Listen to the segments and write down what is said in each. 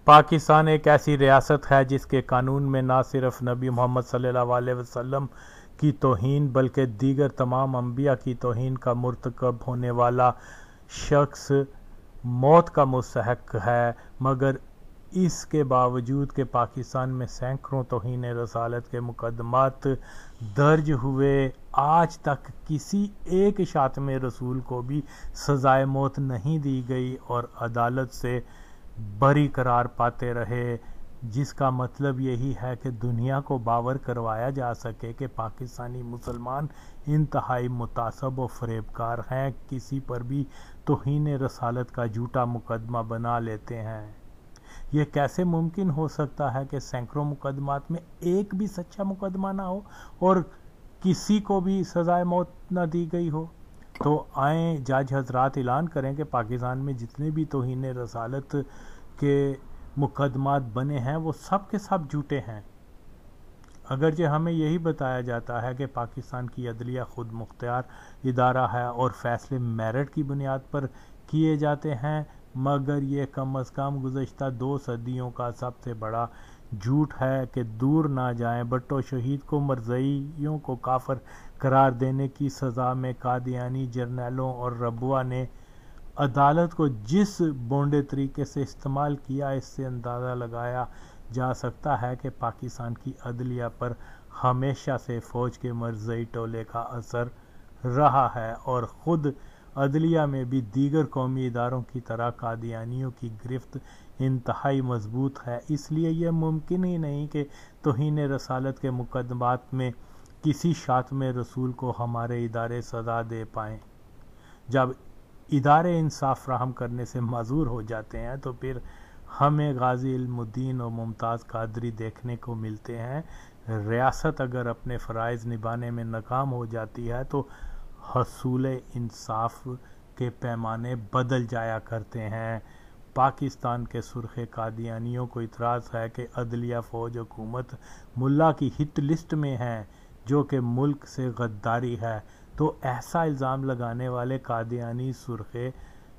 پاکستان ایک ایسی ریاست ہے جس کے قانون میں نہ صرف نبی محمد صلی اللہ علیہ وسلم کی توہین بلکہ دیگر تمام انبیاء کی توہین کا مرتکب ہونے والا شخص موت کا مستحق ہے، مگر اس کے باوجود کہ پاکستان میں سینکڑوں توہین رسالت کے مقدمات درج ہوئے، آج تک کسی ایک شاتم رسول کو بھی سزائے موت نہیں دی گئی اور عدالت سے بری قرار پاتے رہے، جس کا مطلب یہی ہے کہ دنیا کو باور کروایا جا سکے کہ پاکستانی مسلمان انتہائی متعصب و فریبکار ہیں، کسی پر بھی توہین رسالت کا جھوٹا مقدمہ بنا لیتے ہیں۔ یہ کیسے ممکن ہو سکتا ہے کہ سینکڑوں مقدمات میں ایک بھی سچا مقدمہ نہ ہو اور کسی کو بھی سزائے موت نہ دی گئی ہو؟ تو آئیں جج حضرات اعلان کریں کہ پاکستان میں جتنے بھی توہین رسالت کے مقدمات بنے ہیں وہ سب کے سب جھوٹے ہیں۔ اگرچہ ہمیں یہی بتایا جاتا ہے کہ پاکستان کی عدلیہ خود مختار ادارہ ہے اور فیصلے میرٹ کی بنیاد پر کیے جاتے ہیں، مگر یہ کم از کم گزشتہ 2 صدیوں کا سب سے بڑا جھوٹ ہے کہ دور نہ جائیں بھٹو شہید کو مرزائیوں کو کافر قرار دینے کی سزا میں قادیانی جرنیلوں اور ربوہ نے عدالت کو جس بونڈے طریقے سے استعمال کیا، اس سے اندازہ لگایا جا سکتا ہے کہ پاکستان کی عدلیہ پر ہمیشہ سے فوج کے مرزائی ٹولے کا اثر رہا ہے اور خود عدلیہ میں بھی دیگر قومی اداروں کی طرح قادیانیوں کی گرفت انتہائی مضبوط ہے۔ اس لیے یہ ممکن ہی نہیں کہ توہین رسالت کے مقدمات میں کسی شاتم رسول کو ہمارے ادارے سزا دے پائیں۔ جب ادارے انصاف فراہم کرنے سے معذور ہو جاتے ہیں تو پھر ہمیں غازی علم الدین اور ممتاز قادری دیکھنے کو ملتے ہیں۔ ریاست اگر اپنے فرائض نبھانے میں ناکام ہو جاتی ہے تو حصول انصاف کے پیمانے بدل جایا کرتے ہیں۔ پاکستان کے سرخ قادیانیوں کو اعتراض ہے کہ عدلیہ، فوج، حکومت ملا کی ہٹ لسٹ میں ہے جو کہ ملک سے غداری ہے، تو ایسا الزام لگانے والے قادیانی سرخے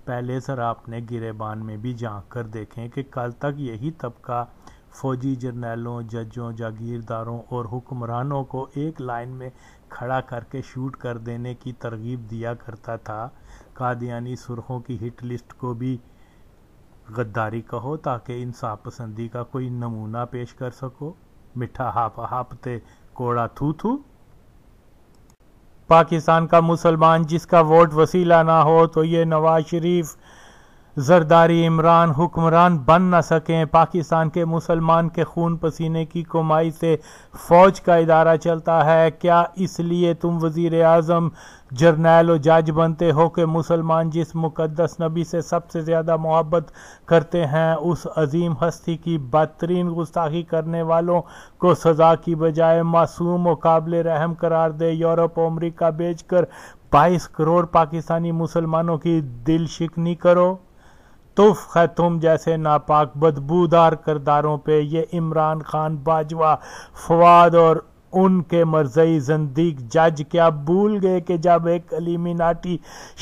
پہلے ذرا اپنے گریبان میں بھی جھانک کر دیکھیں کہ کل تک یہی طبقہ فوجی جرنیلوں، ججوں، جاگیرداروں اور حکمرانوں کو ایک لائن میں کھڑا کر کے شوٹ کر دینے کی ترغیب دیا کرتا تھا۔ قادیانی سرخوں کی ہٹ لسٹ کو بھی غداری کہو تاکہ انصاف پسندی کا کوئی نمونہ پیش کر سکو۔ میٹھا ہاپ ہاپتے کوڑا تھو تھو۔ پاکستان کا مسلمان جس کا ووٹ وسیلہ نہ ہو تو یہ نواز شریف، زرداری، عمران حکمران بن نہ سکیں۔ پاکستان کے مسلمان کے خون پسینے کی کمائی سے فوج کا ادارہ چلتا ہے۔ کیا اس لیے تم وزیر اعظم، جرنیل و جج بنتے ہو کہ مسلمان جس مقدس نبی سے سب سے زیادہ محبت کرتے ہیں، اس عظیم ہستی کی بدترین گستاخی کرنے والوں کو سزا کی بجائے معصوم و قابل رحم قرار دے؟ یورپ و امریکہ بیچ کر 22 کروڑ پاکستانی مسلمانوں کی دل شکنی کرو؟ توف ہے تم جیسے ناپاک بدبودار کرداروں پہ۔ یہ عمران خان، باجوہ، فواد اور ان کے مرزائی زندیق جج کیا بھول گئے کہ جب ایک الومیناٹی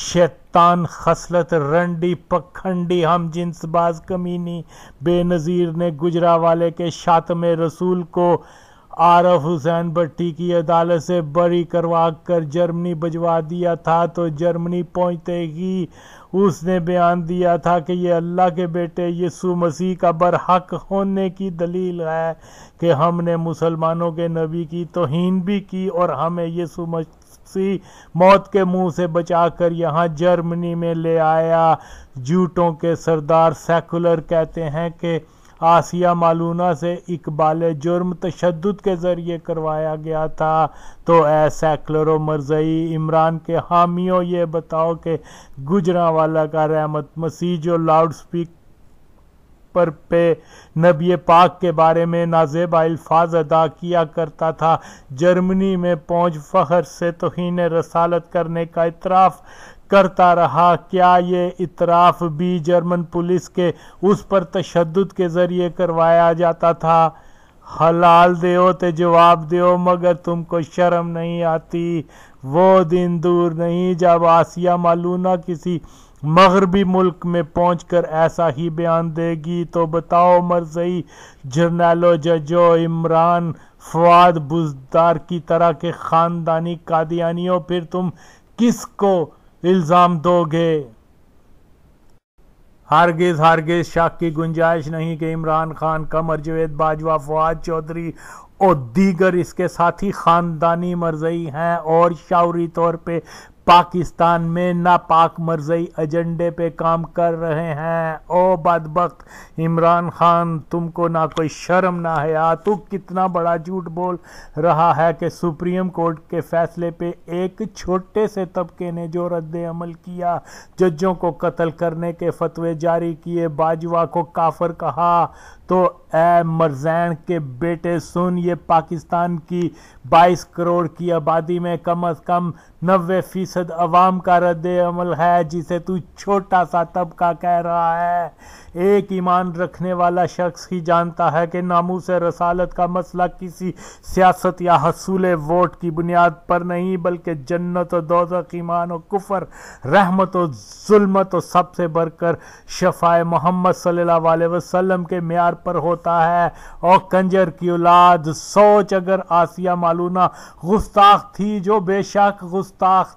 شیطان خصلت رنڈی پکھنڈی ہم جنس باز کمینی بے نظیر نے گجرانوالے کے شاتم رسول کو عارف حسین بھٹی کی عدالت سے بری کروا کر جرمنی بھجوا دیا تھا تو جرمنی پہنچتے ہی اس نے بیان دیا تھا کہ یہ اللہ کے بیٹے یسوع مسیح کا برحق ہونے کی دلیل ہے کہ ہم نے مسلمانوں کے نبی کی توہین بھی کی اور ہمیں یسوع مسیح موت کے منہ سے بچا کر یہاں جرمنی میں لے آیا۔ جھوٹوں کے سردار سیکولر کہتے ہیں کہ آسیہ مالونہ سے اقبال جرم تشدد کے ذریعے کروایا گیا تھا، تو اے سیکولر و مرزائی عمران کے حامیوں یہ بتاؤ کہ گجرانوالہ کا رحمت مسیح جو لاؤڈ سپیکر پہ نبی پاک کے بارے میں نازیبا الفاظ ادا کیا کرتا تھا، جرمنی میں پہنچ فخر سے توہین رسالت کرنے کا اعتراف کرتا رہا؟ کیا یہ اعتراف بھی جرمن پولیس کے اس پر تشدد کے ذریعے کروایا جاتا تھا؟ حلال دیو تے جواب دیو، مگر تم کو شرم نہیں آتی؟ وہ دن دور نہیں جب آسیہ مالونہ کسی مغربی ملک میں پہنچ کر ایسا ہی بیان دے گی تو بتاؤ مرزئی جرنیلو ججو عمران فواد بزدار کی طرح کے خاندانی قادیانیوں، پھر تم کس کو الزام دو گے؟ ہرگز شک کی گنجائش نہیں کہ عمران خان، قمر جاوید باجوہ، فواد چودھری اور دیگر اس کے ساتھی خاندانی مرزئی ہیں اور شعوری طور پہ پاکستان میں ناپاک مرزئی ایجنڈے پہ کام کر رہے ہیں۔ او بدبخت عمران خان، تم کو نہ کوئی شرم نہ حیا، تو کتنا بڑا جھوٹ بول رہا ہے کہ سپریم کورٹ کے فیصلے پہ ایک چھوٹے سے طبقے نے جو رد عمل کیا، ججوں کو قتل کرنے کے فتوے جاری کیے، باجوہ کو کافر کہا، تو اے مرزین کے بیٹے سن، یہ پاکستان کی 22 کروڑ کی آبادی میں کم از کم 90% عوام کا رد عمل ہے، جسے تو چھوٹا سا طبقہ کہہ رہا ہے۔ ایک ایمان رکھنے والا شخص ہی جانتا ہے کہ ناموس رسالت کا مسئلہ کسی سیاست یا حصول ووٹ کی بنیاد پر نہیں، بلکہ جنت و دوزخ، ایمان و کفر، رحمت و ظلمت و سب سے بڑھ کر شفاعِ محمد صلی اللہ علیہ وسلم کے معیار پر ہوتا ہے۔ اور کنجر کی اولاد، سوچ اگر آسیہ مالونہ گستاخ تھی، جو بے شک گستاخ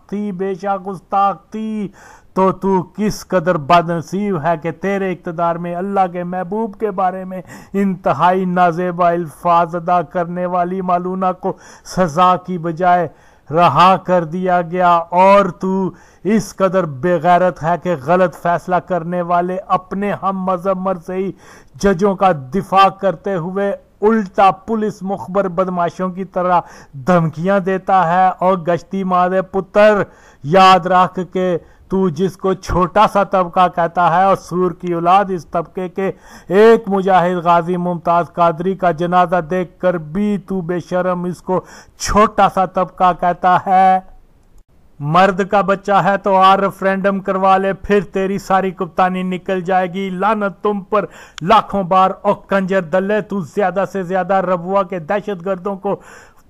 تھی، تو کس قدر بد نصیب ہے کہ تیرے اقتدار میں اللہ کے محبوب کے بارے میں انتہائی نازیبا الفاظ ادا کرنے والی مالونہ کو سزا کی بجائے رہا کر دیا گیا، اور تو اس قدر بے غیرت ہے کہ غلط فیصلہ کرنے والے اپنے ہم مذہب مرزئی ججوں کا دفاع کرتے ہوئے الٹا پولیس مخبر بدماشوں کی طرح دھمکیاں دیتا ہے۔ اور گشتی مادے پتر، یاد رکھ کہ تو جس کو چھوٹا سا طبقہ کہتا ہے اور سور کی اولاد، اس طبقے کے ایک مجاہد غازی ممتاز قادری کا جنازہ دیکھ کر بھی تو بے شرم اس کو چھوٹا سا طبقہ کہتا ہے۔ مرد کا بچہ ہے تو ریفرینڈم کروا لے، پھر تیری ساری کپتانی نکل جائے گی۔ لعنت تم پر لاکھوں بار۔ اور کنجر دلے، تو زیادہ سے زیادہ ربوہ کے دہشت گردوں کو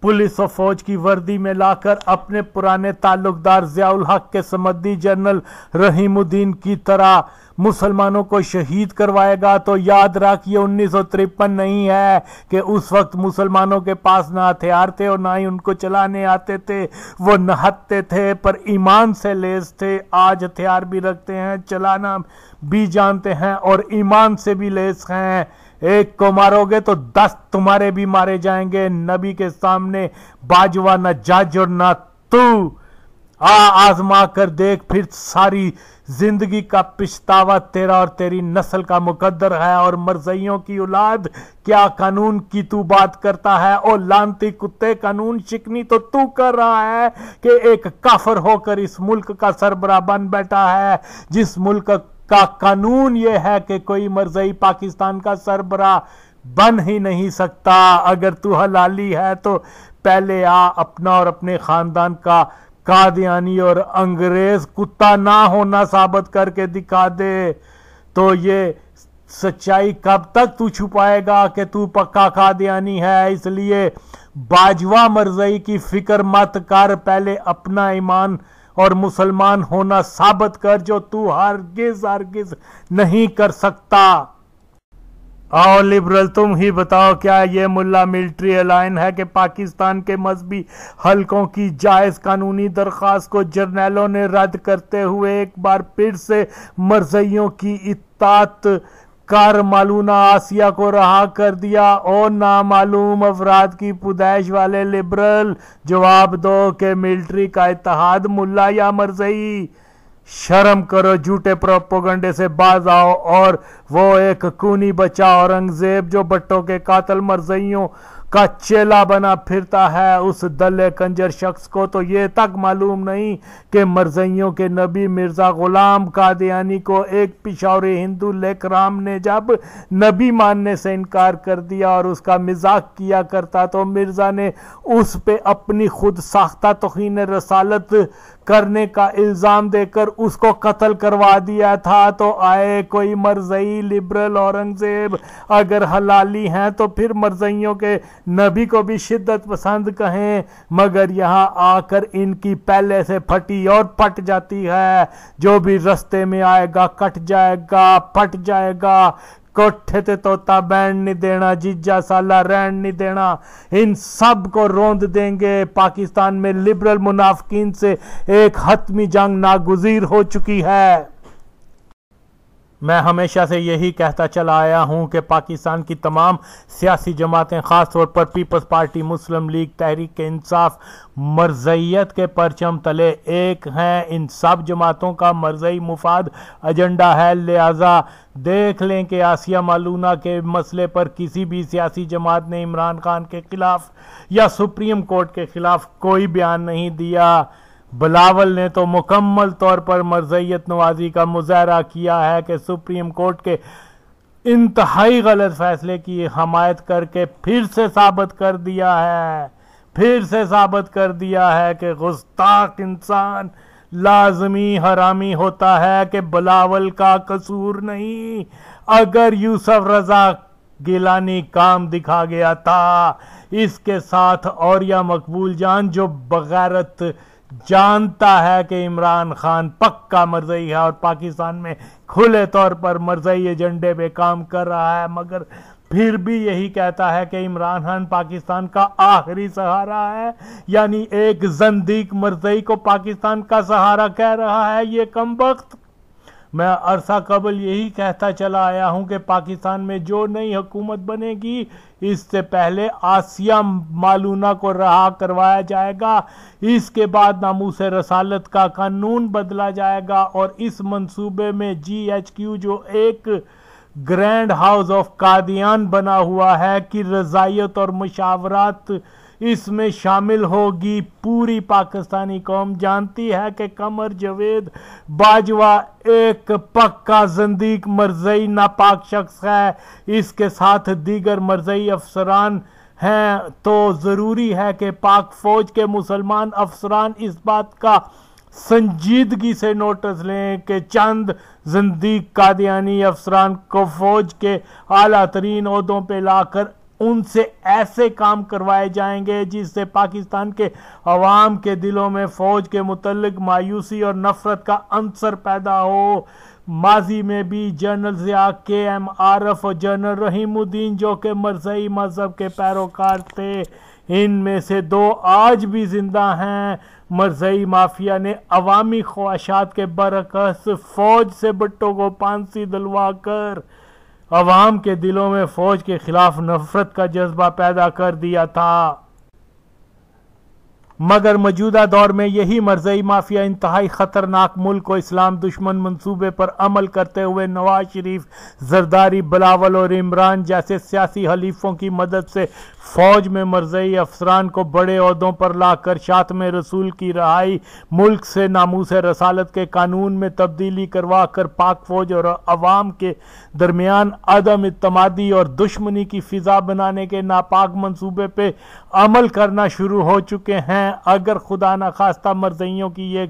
پولیس و فوج کی وردی میں لا کر اپنے پرانے تعلقدار ضیاء الحق کے سمدی جنرل رحیم الدین کی طرح مسلمانوں کو شہید کروائے گا، تو یاد رکھ یہ 1953 نہیں ہے کہ اس وقت مسلمانوں کے پاس نہ ہتھیار تھے اور نہ ہی ان کو چلانے آتے تھے، وہ نہتے تھے پر ایمان سے لیس تھے۔ آج ہتھیار بھی رکھتے ہیں، چلانا بھی جانتے ہیں اور ایمان سے بھی لیس ہیں۔ ایک کو مارو گے تو 10 تمہارے بھی مارے جائیں گے۔ نبی کے سامنے باجوہ نہ جج اور نہ تو۔ آزما کر دیکھ، پھر ساری زندگی کا پچھتاوا تیرا اور تیری نسل کا مقدر ہے۔ اور مرزائیوں کی اولاد، کیا قانون کی تو بات کرتا ہے؟ اور لعنتی کتے، قانون شکنی تو کر رہا ہے کہ ایک کافر ہو کر اس ملک کا سربراہ بن بیٹھا ہے، جس ملک کا قانون یہ ہے کہ کوئی مرزائی پاکستان کا سربراہ بن ہی نہیں سکتا۔ اگر تو حلالی ہے تو پہلے اپنا اور اپنے خاندان کا قادیانی اور انگریز کتا نہ ہونا ثابت کر کے دکھا دے، تو یہ سچائی کب تک تو چھپائے گا کہ تو پکا قادیانی ہے؟ اس لیے باجوہ مرزائی کی فکر مت کر، پہلے اپنا ایمان اور مسلمان ہونا ثابت کر، جو تو ہرگز نہیں کر سکتا۔ آؤ لبرل، تم ہی بتاؤ، کیا یہ ملا ملٹری الائن ہے کہ پاکستان کے مذہبی حلقوں کی جائز قانونی درخواست کو جرنیلوں نے رد کرتے ہوئے ایک بار پھر سے مرزائیوں کی اطاعت کر مالونہ آسیہ کو رہا کر دیا؟ اور نامعلوم افراد کی پیدائش والے لبرل، جواب دو کہ ملٹری کا اتحاد ملا یا مرزائی؟ شرم کرو، جھوٹے پروپیگنڈے سے باز آؤ۔ اور وہ ایک خونی بچہ اورنگزیب جو بٹوں کے قاتل مرزائیوں کا چیلا بنا پھرتا ہے، اس دلے کنجر شخص کو تو یہ تک معلوم نہیں کہ مرزائیوں کے نبی مرزا غلام قادیانی کو ایک پشاوری ہندو لیکرام نے جب نبی ماننے سے انکار کر دیا اور اس کا مذاق کیا کرتا، تو مرزا نے اس پہ اپنی خود ساختہ توہین رسالت کرنے کا الزام دے کر اس کو قتل کروا دیا تھا، تو آئے کوئی مرزئی لبرل اورنگزیب اگر حلالی ہیں تو پھر مرزئیوں کے نبی کو بھی شدت پسند کہیں، مگر یہاں آ کر ان کی پہلے سے پھٹی اور پٹ جاتی ہے، جو بھی رستے میں آئے گا کٹ جائے گا، پھٹ جائے گا، کوٹھے تے طوطا بینڈ نہیں دینا، جیجا سالہ رینڈ نہیں دینا، ان سب کو روند دیں گے۔ پاکستان میں لبرل منافقین سے ایک حتمی جنگ ناگزیر ہو چکی ہے۔ میں ہمیشہ سے یہی کہتا چلا آیا ہوں کہ پاکستان کی تمام سیاسی جماعتیں، خاص طور پر پیپلز پارٹی، مسلم لیگ، تحریک انصاف، مرزائیت کے پرچم تلے ایک ہیں۔ ان سب جماعتوں کا مرزائی مفاد ایجنڈا ہے، لہذا دیکھ لیں کہ آسیہ مالونہ کے مسئلے پر کسی بھی سیاسی جماعت نے عمران خان کے خلاف یا سپریم کورٹ کے خلاف کوئی بیان نہیں دیا۔ بلاول نے تو مکمل طور پر مرزائیت نوازی کا مظاہرہ کیا ہے کہ سپریم کورٹ کے انتہائی غلط فیصلے کی حمایت کر کے پھر سے ثابت کر دیا ہے کہ گستاخ انسان لازمی حرامی ہوتا ہے، کہ بلاول کا قصور نہیں۔ اگر یوسف رضا گیلانی کام دکھا گیا تھا، اس کے ساتھ اوریا مقبول جان جو بغیرت جانتا ہے کہ عمران خان پکا مرزائی ہے اور پاکستان میں کھلے طور پر مرزائی ایجنڈے پہ کام کر رہا ہے، مگر پھر بھی یہی کہتا ہے کہ عمران خان پاکستان کا آخری سہارا ہے، یعنی ایک زندیق مرزائی کو پاکستان کا سہارا کہہ رہا ہے یہ کمبخت۔ میں عرصہ قبل یہی کہتا چلا آیا ہوں کہ پاکستان میں جو نئی حکومت بنے گی اس سے پہلے آسیہ مالونہ کو رہا کروایا جائے گا، اس کے بعد ناموس رسالت کا قانون بدلا جائے گا، اور اس منصوبے میں GHQ جو ایک گرینڈ ہاؤس آف قادیان بنا ہوا ہے کی رضائیت اور مشاورات اس میں شامل ہوگی۔ پوری پاکستانی قوم جانتی ہے کہ قمر جاوید باجوہ ایک پکا زندیق مرزائی ناپاک شخص ہے، اس کے ساتھ دیگر مرزائی افسران ہیں، تو ضروری ہے کہ پاک فوج کے مسلمان افسران اس بات کا سنجیدگی سے نوٹس لیں کہ چند زندیق قادیانی افسران کو فوج کے اعلیٰ ترین عہدوں پہ لا کر ان سے ایسے کام کروائے جائیں گے جس سے پاکستان کے عوام کے دلوں میں فوج کے متعلق مایوسی اور نفرت کا عنصر پیدا ہو۔ ماضی میں بھی جنرل ضیاء KM عارف اور جنرل رحیم الدین جو کہ مرزائی مذہب کے پیروکار تھے، ان میں سے 2 آج بھی زندہ ہیں۔ مرزائی مافیا نے عوامی خواہشات کے برعکس فوج سے بٹوں کو پھانسی دلوا کر عوام کے دلوں میں فوج کے خلاف نفرت کا جذبہ پیدا کر دیا تھا، مگر موجودہ دور میں یہی مرزائی مافیا انتہائی خطرناک ملک و اسلام دشمن منصوبے پر عمل کرتے ہوئے نواز شریف، زرداری، بلاول اور عمران جیسے سیاسی حلیفوں کی مدد سے فوج میں مرزائی افسران کو بڑے عہدوں پر لا کر شاطم رسول کی رہائی، ملک سے ناموس رسالت کے قانون میں تبدیلی کروا کر پاک فوج اور عوام کے درمیان عدم اعتمادی اور دشمنی کی فضا بنانے کے ناپاک منصوبے پہ عمل کرنا شروع ہو چکے ہیں۔ اگر خدا نخواستہ مرزائیوں کی یہ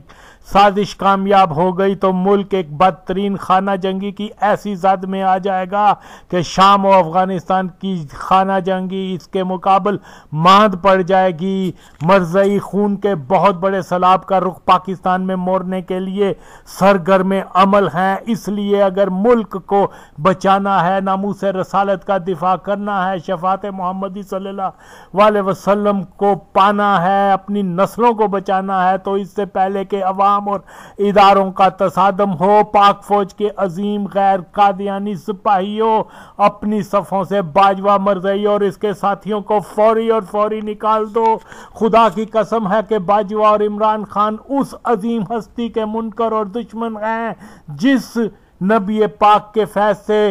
سازش کامیاب ہو گئی تو ملک ایک بدترین خانہ جنگی کی ایسی زد میں آ جائے گا کہ شام و افغانستان کی خانہ جنگی اس کے مقابل ماند پڑ جائے گی۔ مرزائی خون کے بہت بڑے سیلاب کا رخ پاکستان میں موڑنے کے لیے سرگرم عمل ہیں، اس لیے اگر ملک کو بچانا ہے، ناموس رسالت کا دفاع کرنا ہے، شفاعت محمدی صلی اللہ علیہ وسلم کو پانا ہے، اپنی نسلوں کو بچانا ہے، تو اس سے پہلے کہ عوام اور اداروں کا تصادم ہو، پاک فوج کے عظیم غیر قادیانی سپاہیوں اپنی صفوں سے باجوہ مرزائی اور اس کے ساتھیوں کو فوری نکال دو۔ خدا کی قسم ہے کہ باجوہ اور عمران خان اس عظیم ہستی کے منکر اور دشمن ہیں جس نبی پاک کے فیض سے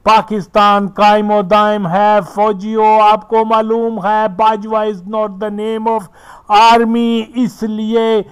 پاکستان قائم و دائم ہے۔ فوجیوں، آپ کو معلوم ہے Bajwa is not the name of army, اس لیے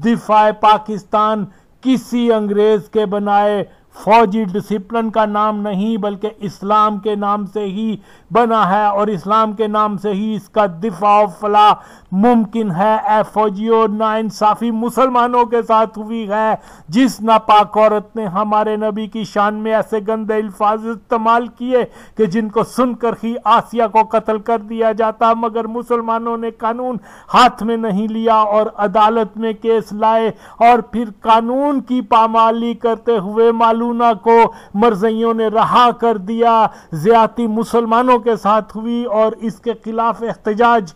دفاع پاکستان کسی انگریز کے بنائے فوجی ڈسپلن کا نام نہیں بلکہ اسلام کے نام سے ہی بنا ہے اور اسلام کے نام سے ہی اس کا دفاع و فلاح ممکن ہے۔ اے فوجیوں، ناانصافی مسلمانوں کے ساتھ ہوئی ہے۔ جس ناپاک عورت نے ہمارے نبی کی شان میں ایسے گندے الفاظ استعمال کیے کہ جن کو سن کر ہی آسیہ کو قتل کر دیا جاتا، مگر مسلمانوں نے قانون ہاتھ میں نہیں لیا اور عدالت میں کیس لائے اور پھر قانون کی پامالی کرتے ہوئے مالونہ کو مرزائیوں نے رہا کر دیا۔ زیادتی مسلمانوں کے ساتھ ہوئی اور اس کے خلاف احتجاج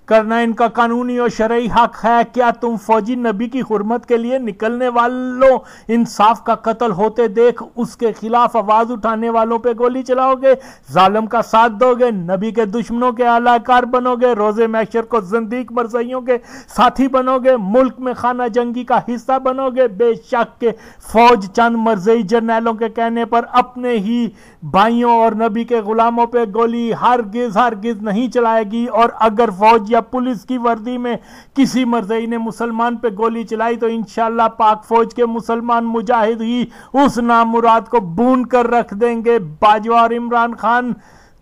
کرنا ان کا قانونی اور شرعی حق ہے۔ کیا تم فوجی نبی کی حرمت کے لیے نکلنے والوں انصاف کا قتل ہوتے دیکھ اس کے خلاف آواز اٹھانے والوں پہ گولی چلاؤ گے، ظالم کا ساتھ دو گے، نبی کے دشمنوں کے اعلی کار بنو گے، روز محشر کو زندیق مرزائیوں کے ساتھی بنو گے، ملک میں خانہ جنگی کا حصہ بنو گے؟ بے شک کہ فوج چند مرزائی جرنیلوں کے کہنے پر اپنے ہی بھائیوں اور نبی کے غلاموں پہ گولی ہرگز نہیں چلائے گی، اور اگر فوج یا پولیس کی وردی میں کسی مرزائی نے مسلمان پہ گولی چلائی تو انشاءاللہ پاک فوج کے مسلمان مجاہد ہی اس نامراد کو بون کر رکھ دیں گے۔ باجوہ اور عمران خان،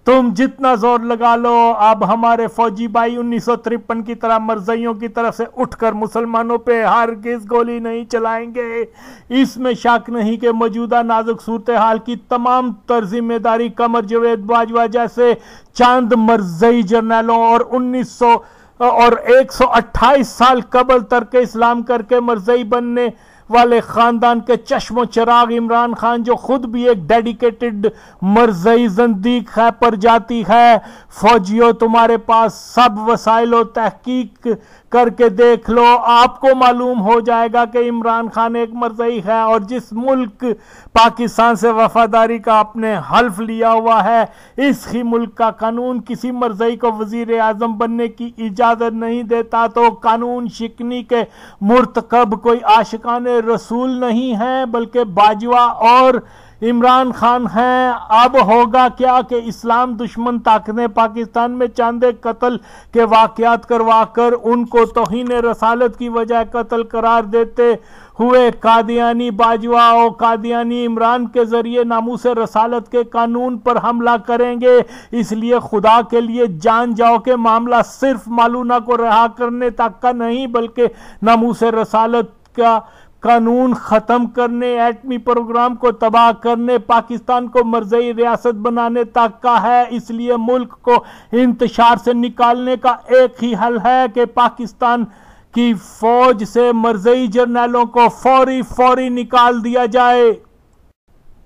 تم جتنا زور لگا لو، اب ہمارے فوجی بھائی 1953 کی طرح مرزائیوں کی طرف سے اٹھ کر مسلمانوں پہ ہرگز گولی نہیں چلائیں گے۔ اس میں شک نہیں کہ موجودہ نازک صورتحال کی تمام تر ذمہ داری قمر جاوید باجوہ جیسے چند مرزائی جرنیلوں اور 128 سال قبل ترک اسلام کر کے مرزائی بننے والے خاندان کے چشم و چراغ عمران خان، جو خود بھی ایک ڈیڈیکیٹڈ مرزائی زندیق ہے، پر جاتی ہے۔ فوجیوں، تمہارے پاس سب وسائل و تحقیق کر کے دیکھ لو، آپ کو معلوم ہو جائے گا کہ عمران خان ایک مرزائی ہے، اور جس ملک پاکستان سے وفاداری کا اپنے حلف لیا ہوا ہے، اس ہی ملک کا قانون کسی مرزائی کو وزیر اعظم بننے کی اجازت نہیں دیتا، تو قانون شکنی کے مرتکب کوئی عاشقان رسول نہیں ہیں بلکہ باجوہ اور عمران خان ہیں۔ اب ہوگا کیا کہ اسلام دشمن طاقتیں پاکستان میں چاندے قتل کے واقعات کروا کر ان کو توہین رسالت کی وجہ قتل قرار دیتے ہوئے قادیانی باجوہ اور قادیانی عمران کے ذریعے ناموس رسالت کے قانون پر حملہ کریں گے۔ اس لیے خدا کے لیے جان جاؤ کہ معاملہ صرف مالونہ کو رہا کرنے تک کا نہیں بلکہ ناموس رسالت کا قانون ختم کرنے، ایٹمی پروگرام کو تباہ کرنے، پاکستان کو مرزائی ریاست بنانے تک کا ہے۔ اس لیے ملک کو انتشار سے نکالنے کا ایک ہی حل ہے کہ پاکستان کی فوج سے مرزائی جرنیلوں کو فوری نکال دیا جائے۔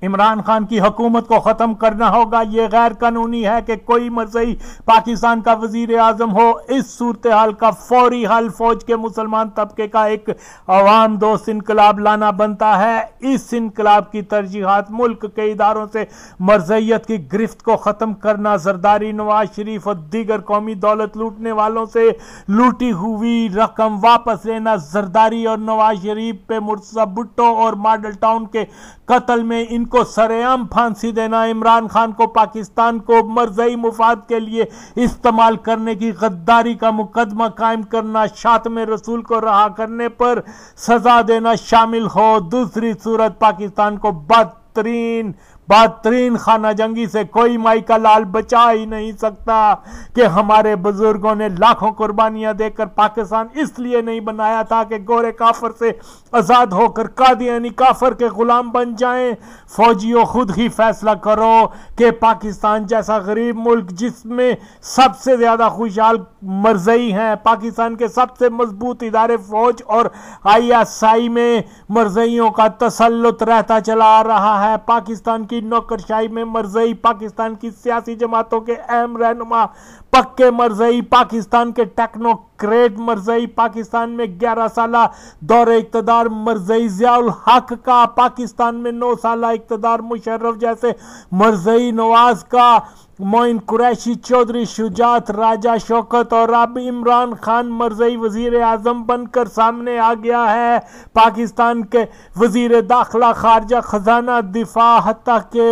عمران خان کی حکومت کو ختم کرنا ہوگا۔ یہ غیر قانونی ہے کہ کوئی مرزائی پاکستان کا وزیر اعظم ہو۔ اس صورتحال کا فوری حل فوج کے مسلمان طبقے کا ایک عوام دوست انقلاب لانا بنتا ہے۔ اس انقلاب کی ترجیحات ملک کے اداروں سے مرزائیت کی گرفت کو ختم کرنا، زرداری، نواز شریف اور دیگر قومی دولت لوٹنے والوں سے لوٹی ہوئی رقم واپس لینا، زرداری اور نواز شریف پہ مرتضی بھٹو اور ماڈل ٹاؤن کے قتل میں ان کو سرے عام پھانسی دینا، عمران خان کو پاکستان کو مرزائی مفاد کے لیے استعمال کرنے کی غداری کا مقدمہ قائم کرنا، شاتم رسول کو رہا کرنے پر سزا دینا شامل ہو۔ دوسری صورت پاکستان کو بدترین خانہ جنگی سے کوئی مائی کا لال بچا ہی نہیں سکتا کہ ہمارے بزرگوں نے لاکھوں قربانیاں دے کر پاکستان اس لیے نہیں بنایا تھا کہ گورے کافر سے آزاد ہو کر قادیانی کافر کے غلام بن جائیں۔ فوجیوں، خود ہی فیصلہ کرو کہ پاکستان جیسا غریب ملک جس میں سب سے زیادہ خوشحال مرزائی ہیں، پاکستان کے سب سے مضبوط ادارے فوج اور ISI میں مرزائیوں کا تسلط رہتا چلا آ رہا ہے، پاکستان کی نوکرشاہی میں مرزائی، پاکستان کی سیاسی جماعتوں کے اہم رہنما پکے مرزائی، پاکستان کے ٹیکنوکریٹ مرزائی، پاکستان میں 11 سالہ دور اقتدار مرزائی ضیاء الحق کا، پاکستان میں 9 سالہ اقتدار مشرف جیسے مرزائی، نواز کا، معین قریشی، چودھری شجاعت، راجہ شوکت، اور اب عمران خان مرزائی وزیر اعظم بن کر سامنے آ گیا ہے۔ پاکستان کے وزیر داخلہ، خارجہ، خزانہ، دفاع، حتیٰ کے